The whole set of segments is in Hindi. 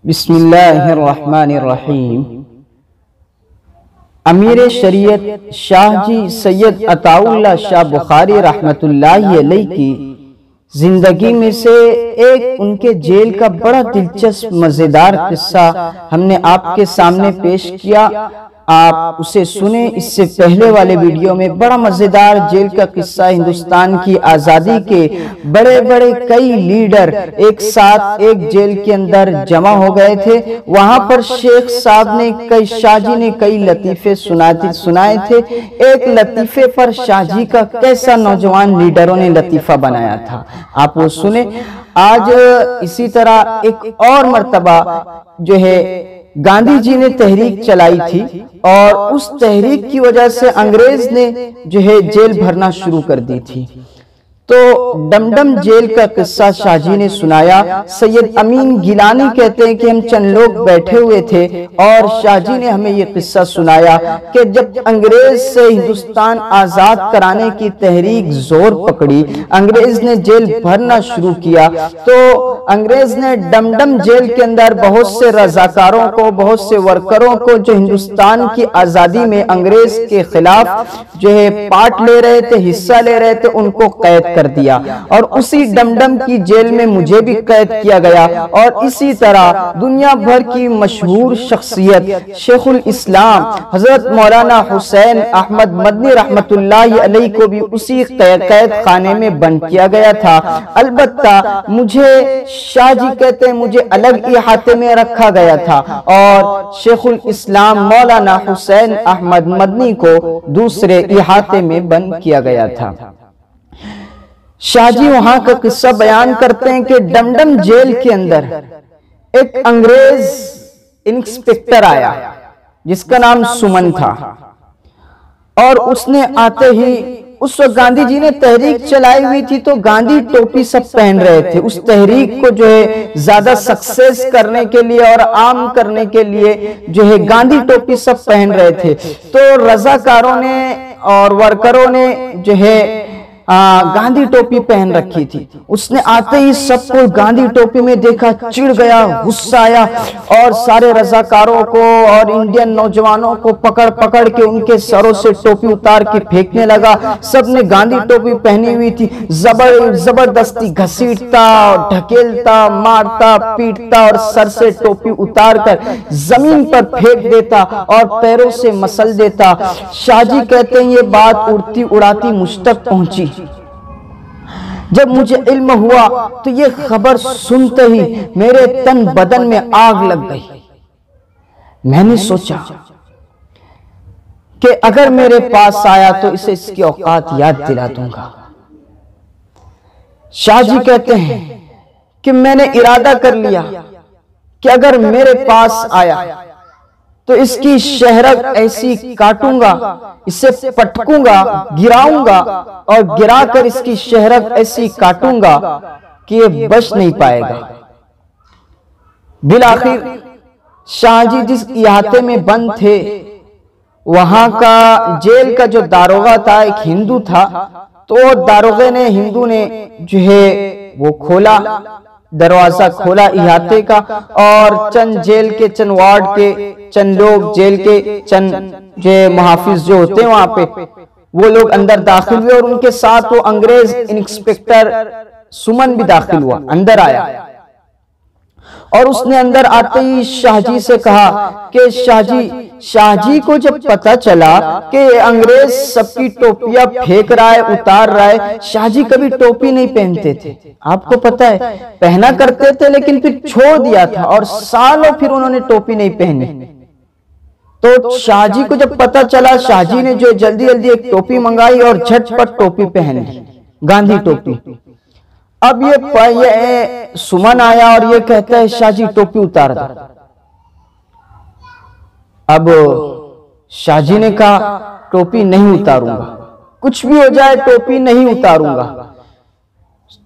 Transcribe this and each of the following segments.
बिस्मिल्लाहिर्रहमानिर्रहीम। अमीर शरीयत शाहजी सैयद अताउल्लाह शाह बुखारी रहमतुल्लाहि अलैहि की जिंदगी में से एक उनके जेल का बड़ा दिलचस्प मजेदार किस्सा हमने आपके सामने पेश किया। आप उसे सुने। इससे पहले वाले वीडियो में बड़ा मजेदार जेल का किस्सा, हिंदुस्तान की आजादी के बड़े बड़े कई लीडर एक साथ एक जेल के अंदर जमा हो गए थे। वहां पर शेख साहब ने शाहजी ने कई लतीफे सुनाए थे। एक लतीफे पर शाहजी का कैसा नौजवान लीडरों ने लतीफा बनाया था, आप वो सुने। आज इसी तरह एक और मर्तबा जो है गांधी जी ने तहरीक चलाई थी और उस तहरीक की वजह से अंग्रेज ने जो है जेल भरना शुरू कर दी थी। तो डमडम जेल का किस्सा शाहजी ने सुनाया। सैयद अमीन गिलानी कहते हैं कि हम चंद लोग बैठे हुए थे और शाहजी ने हमें ये किस्सा सुनाया कि जब अंग्रेज से हिंदुस्तान आजाद कराने की तहरीक जोर पकड़ी, अंग्रेज ने जेल भरना शुरू किया, तो अंग्रेज ने डमडम जेल के अंदर बहुत से रजाकारों को, बहुत से वर्करों को जो हिंदुस्तान की आजादी में अंग्रेज के खिलाफ जो है पार्ट ले रहे थे, हिस्सा ले रहे थे, उनको कैद कर दिया। और उसी डमडम की जेल में मुझे भी कैद किया गया। और इसी तरह दुनिया भर की मशहूर शख्सियत शेखुल इस्लाम हजरत मौलाना हुसैन अहमद मदनी रहमतुल्लाहि अलैहि को भी उसी कैद खाने में बंद किया गया था। अलबत्ता मुझे शाहजी कहते हैं मुझे अलग इहाते में रखा गया था और शेखुल इस्लाम मौलाना हुसैन अहमद मदनी को दूसरे इहाते में बंद किया गया था। शाहजी वहां का किस्सा बयान करते हैं कि डमडम जेल के अंदर एक अंग्रेज इंस्पेक्टर आया जिसका नाम सुमन था। और उसने आते ही, उस वक्त गांधी जी ने तहरीक चलाई हुई थी तो गांधी टोपी सब पहन रहे थे। उस तहरीक को जो है ज्यादा सक्सेस करने के लिए और आम करने के लिए जो है गांधी टोपी सब पहन रहे थे। तो रजाकारों ने और वर्करों ने जो है गांधी टोपी पहन रखी थी। उसने आते ही सबको गांधी टोपी में देखा, चिढ़ गया, गुस्सा आया और सारे रजाकारों को और इंडियन नौजवानों को पकड़ पकड़ के उनके सरों से टोपी उतार के फेंकने लगा। सबने गांधी टोपी पहनी हुई थी, जबरदस्ती घसीटता, ढकेलता, मारता, पीटता और सर से टोपी उतार कर जमीन पर फेंक देता और पैरों से मसल देता। शाहजी कहते हैं ये बात उड़ती उड़ाती मुझ तक पहुंची। जब मुझे इल्म हुआ तो ये खबर सुनते ही मेरे तन बदन में आग लग गई। मैंने सोचा कि अगर मेरे पास आया तो इसे इसकी औकात याद दिला दूंगा। शाहजी कहते हैं कि मैंने इरादा कर लिया कि अगर मेरे पास आया तो इसकी शहरग ऐसी काटूंगा, इसे पटकूंगा, गिराऊंगा और गिराकर इसकी शहरग ऐसी काटूंगा कि ये बच नहीं पाएगा। बिलाखिर शाहजी जिस इहाते में बंद थे वहां का जेल का जो दारोगा था एक हिंदू था। तो दारोगे ने, हिंदू ने जो है वो खोला, दरवाजा खोला इहाते का और चंद जेल के, चंद वार्ड के चंद लोग, जेल के चंद जो मुहाफिज जो होते हैं वहां पे, वो लोग अंदर दाखिल हुए और उनके साथ वो अंग्रेज इंस्पेक्टर सुमन भी दाखिल हुआ, अंदर आया। और उसने अंदर आते ही शाहजी से कहा कि शाहजी को जब पता चला कि अंग्रेज सबकी टोपियां फेंक रहा है, उतार रहा है, शाहजी कभी टोपी नहीं पहनते थे, आपको पता है, पहना करते थे लेकिन फिर छोड़ दिया था और सालों फिर उन्होंने टोपी नहीं पहनी। तो शाहजी को जब पता चला, शाहजी ने जो जल्दी जल्दी एक टोपी मंगाई और झटपट टोपी पहन ली, गांधी टोपी। अब ये सुमन आया और ये कहता है शाहजी टोपी उतार दो। अब शाहजी ने कहा टोपी नहीं उतारूंगा, कुछ भी हो जाए टोपी नहीं उतारूंगा।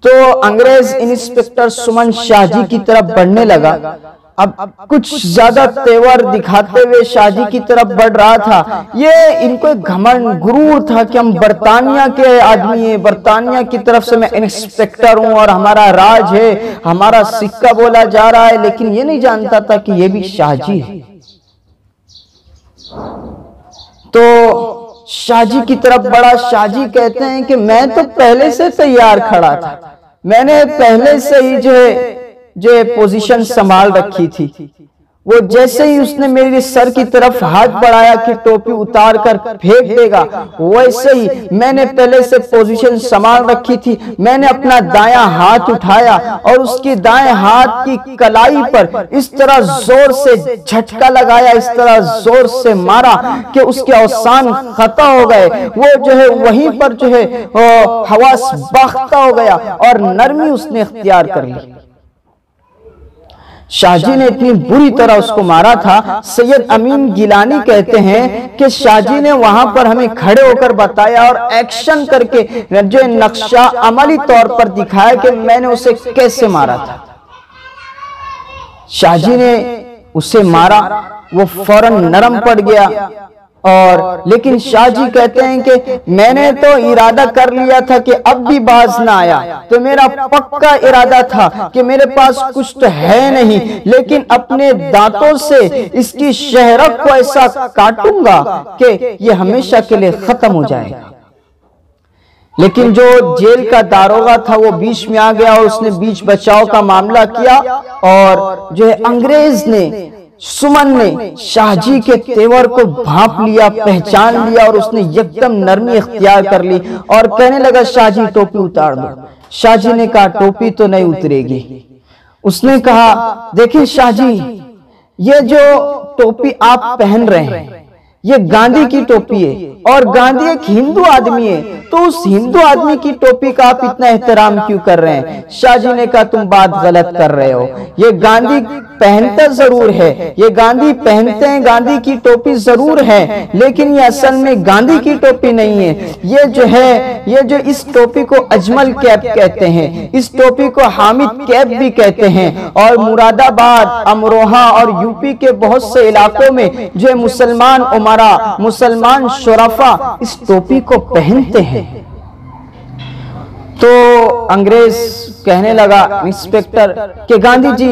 तो अंग्रेज इंस्पेक्टर सुमन शाहजी की तरफ बढ़ने लगा अब कुछ ज्यादा तेवर दिखाते हुए शाहजी की तरफ बढ़ रहा था। ये इनको एक घमंड गुरूर था कि हम बर्तानिया के आदमी हैं, बर्तानिया की तरफ से मैं इंस्पेक्टर हूं और हमारा राज है, हमारा सिक्का बोला जा रहा है। लेकिन ये नहीं जानता था कि ये भी शाहजी है। तो शाहजी की तरफ बढ़ा। शाहजी कहते हैं कि मैं तो पहले से तैयार खड़ा था, मैंने पहले से ही जो पोजीशन संभाल रखी थी। वो जैसे ही उसने मेरे सर की तरफ हाथ बढ़ाया कि टोपी उतार कर फेंक देगा, वैसे ही मैंने पहले से पोजीशन संभाल रखी थी। मैंने अपना दायां हाथ उठाया और उसकी दाएं हाथ की कलाई पर इस तरह जोर से झटका लगाया, इस तरह जोर से मारा कि उसके अवसान खता हो गए। वो जो है वहीं पर जो है हवास बाख्ता हो गया और नरमी उसने इख्तियार कर ली। शाहजी ने इतनी बुरी तरह उसको मारा था। सैयद अमीन गिलानी कहते हैं कि शाहजी ने वहां पर हमें खड़े होकर बताया और एक्शन करके जो नक्शा अमली तौर पर दिखाया कि मैंने उसे कैसे मारा था। शाहजी ने उसे मारा, वो फौरन नरम पड़ गया। और लेकिन शाहजी कहते हैं कि मैंने तो इरादा कर लिया था कि अब भी बाज ना आया, तो मेरा पक्का इरादा था कि मेरे पास कुछ तो है नहीं, लेकिन अपने दांतों से इसकी शहरक को ऐसा काटूंगा कि ये हमेशा के लिए खत्म हो जाएगा। लेकिन जो जेल का दारोगा था वो बीच में आ गया और उसने बीच बचाव का मामला किया। और जो है अंग्रेज ने, सुमन ने शाहजी के तेवर को भांप लिया, पहचान लिया और उसने एकदम नरमी इख्तियार कर ली और कहने लगा शाहजी टोपी उतार दो। शाहजी ने कहा टोपी तो नहीं उतरेगी। उसने कहा देखिए शाहजी, ये जो टोपी आप पहन रहे हैं ये गांधी की टोपी है और गांधी एक हिंदू आदमी है, तो उस हिंदू आदमी की टोपी का आप इतना एहतराम क्यों कर रहे हैं? शाहजी ने कहा तुम बात गलत कर रहे हो, ये गांधी पहनता जरूर है, ये गांधी पहनते हैं, गांधी की टोपी जरूर है, लेकिन ये असल में गांधी की टोपी नहीं है। ये जो है, ये जो इस टोपी को अजमल कैप कहते हैं, इस टोपी को हामिद कैप भी कहते हैं। और मुरादाबाद, अमरोहा और यूपी के बहुत से इलाकों में जो मुसलमान उमरा, मुसलमान शुरफा इस टोपी को पहनते हैं। तो अंग्रेज कहने लगा इंस्पेक्टर कि गांधी जी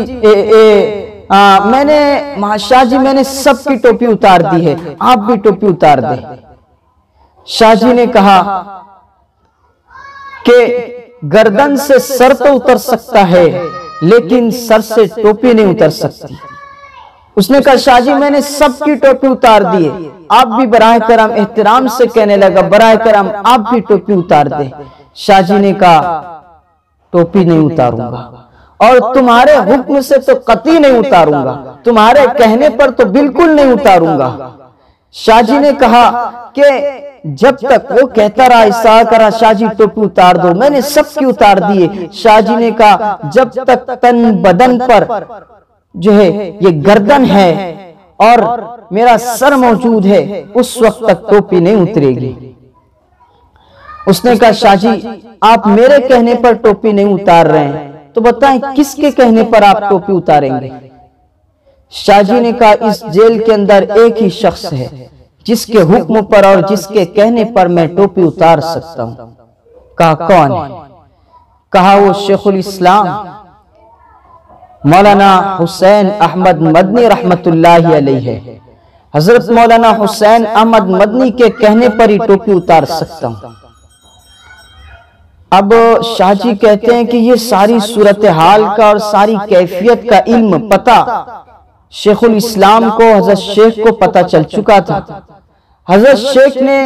मैंने शाहजी मैंने सबकी टोपी उतार दी है, आप भी टोपी उतार दे। शाहजी ने कहा कि गर्दन से सर तो उतर सकता है लेकिन सर से टोपी नहीं उतर सकती। उसने कहा शाहजी मैंने सबकी टोपी उतार दी है, आप भी बराह करम, एहतराम से कहने लगा बराह करम आप भी टोपी उतार दे। शाहजी ने कहा टोपी नहीं उतारूंगा और तुम्हारे हुक्म से तो कतई नहीं उतारूंगा, तुम्हारे कहने पर तो बिल्कुल नहीं उतारूंगा। शाहजी ने कहा कि जब तक वो कहता रहा, इशारा करा शाहजी टोपी उतार दो, मैंने सबकी उतार दिए। शाहजी ने कहा जब तक तन बदन पर जो है ये गर्दन है और मेरा सर मौजूद है उस वक्त तक टोपी नहीं उतरेगी। उसने कहा शाहजी आप मेरे कहने पर टोपी नहीं उतार रहे हैं, तो बताएं किसके कहने पर आप टोपी उतारेंगे? शाहजी ने कहा इस जेल के अंदर एक ही शख्स है जिसके हुक्म पर और जिसके कहने पर मैं टोपी उतार सकता हूं। कहा कौन है? कहा वो शेखुल इस्लाम मौलाना हुसैन अहमद मदनी रहमतुल्लाहि अलैहि है। हजरत मौलाना हुसैन अहमद मदनी के कहने पर ही टोपी उतार सकता हूं। अब शाहजी कहते हैं कि ये सारी सूरत हाल का और सारी कैफियत का इल्म पता शेखुल इस्लाम को, हजरत शेख को पता चल चुका था। हजरत शेख ने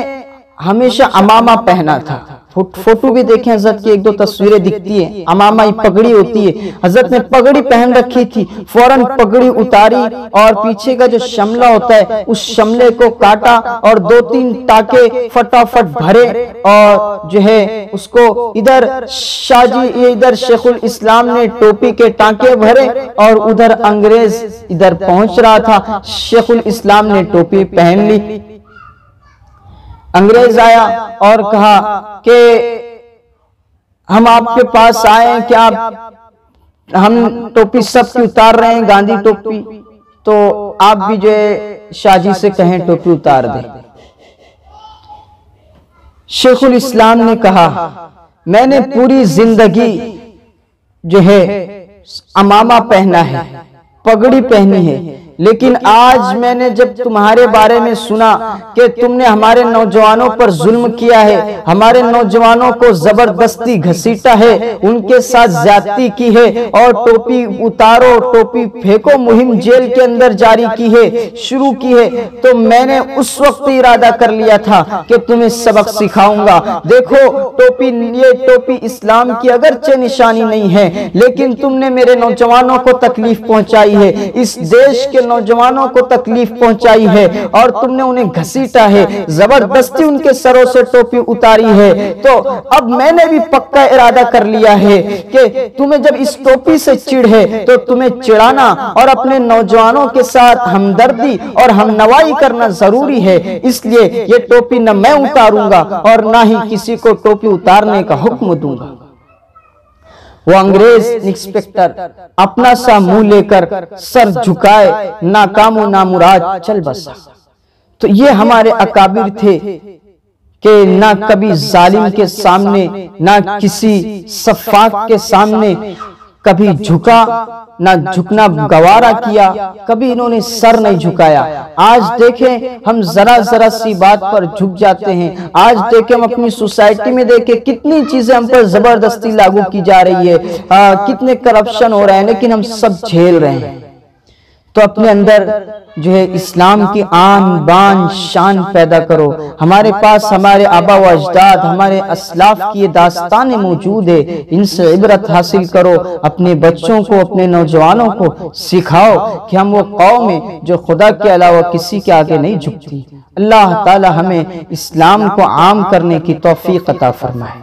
हमेशा अमामा पहना था। फोटो भी देखें हजरत की, एक दो तस्वीरें दिखती है, अमामा ही पगड़ी होती है। हजरत ने पगड़ी पहन रखी थी, फौरन पगड़ी उतारी और पीछे का जो शमला होता है उस शमले को काटा और 2-3 टाके फटाफट भरे और जो है उसको इधर शाहजी, इधर शेखुल इस्लाम ने टोपी के टाके भरे और उधर अंग्रेज इधर पहुंच रहा था। शेखुल इस्लाम ने टोपी पहन ली। अंग्रेज आया और कहा कि हम आपके पास आए हैं, क्या आप हम टोपी सबकी उतार रहे हैं, गांधी टोपी, तो आप भी जो है शाहजी से कहें टोपी उतार दें। शेखुल इस्लाम ने कहा, मैंने पूरी जिंदगी जो है अमामा पहना है, पगड़ी पहनी है, लेकिन आज मैंने जब तुम्हारे बारे में सुना कि तुमने हमारे नौजवानों पर जुल्म किया है, हमारे नौजवानों को जबरदस्ती घसीटा है, उनके साथ ज्यादती की है और टोपी उतारो टोपी फेंको मुहिम जेल के अंदर जारी की है, शुरू की है, तो मैंने उस वक्त इरादा कर लिया था कि तुम्हें सबक सिखाऊंगा। देखो टोपी, ये टोपी इस्लाम की अगरचे निशानी नहीं है, लेकिन तुमने मेरे नौजवानों को तकलीफ पहुंचाई है, इस देश के नौजवानों को तकलीफ पहुंचाई है और तुमने उन्हें घसीटा है, जबरदस्ती उनके सरों से टोपी उतारी है। तो अब मैंने भी पक्का इरादा कर लिया है कि तुम्हें जब इस टोपी से चिढ़ है तो तुम्हें चिढ़ाना और अपने नौजवानों के साथ हमदर्दी और हमनवाई करना जरूरी है। इसलिए ये टोपी न मैं उतारूंगा और ना ही किसी को टोपी उतारने का हुक्म दूंगा। वो अंग्रेज इंस्पेक्टर अपना सा मुंह लेकर सर झुकाए नाकामो नामुराद चल बसा। तो ये हमारे अकाबिर थे कि ना कभी जालिम के सामने, ना किसी सफाक के सामने कभी झुका, ना झुकना गवारा किया, कभी इन्होंने सर नहीं झुकाया। आज देखें हम जरा जरा सी बात पर झुक जाते हैं। आज देखें हम अपनी सोसाइटी में देखें कितनी चीजें हम पर जबरदस्ती लागू की जा रही है, कितने करप्शन हो रहे हैं, लेकिन हम सब झेल रहे हैं। तो अपने अंदर जो है इस्लाम की आन बान शान पैदा करो। हमारे पास हमारे आबा व अजदाद, हमारे असलाफ की ये दास्तानें मौजूद है, इनसे इबरत हासिल करो। अपने बच्चों को, अपने नौजवानों को सिखाओ कि हम वो कौम है जो खुदा के अलावा किसी के आगे नहीं झुकती। अल्लाह ताला हमें इस्लाम को आम करने की तौफीक अता फरमाए।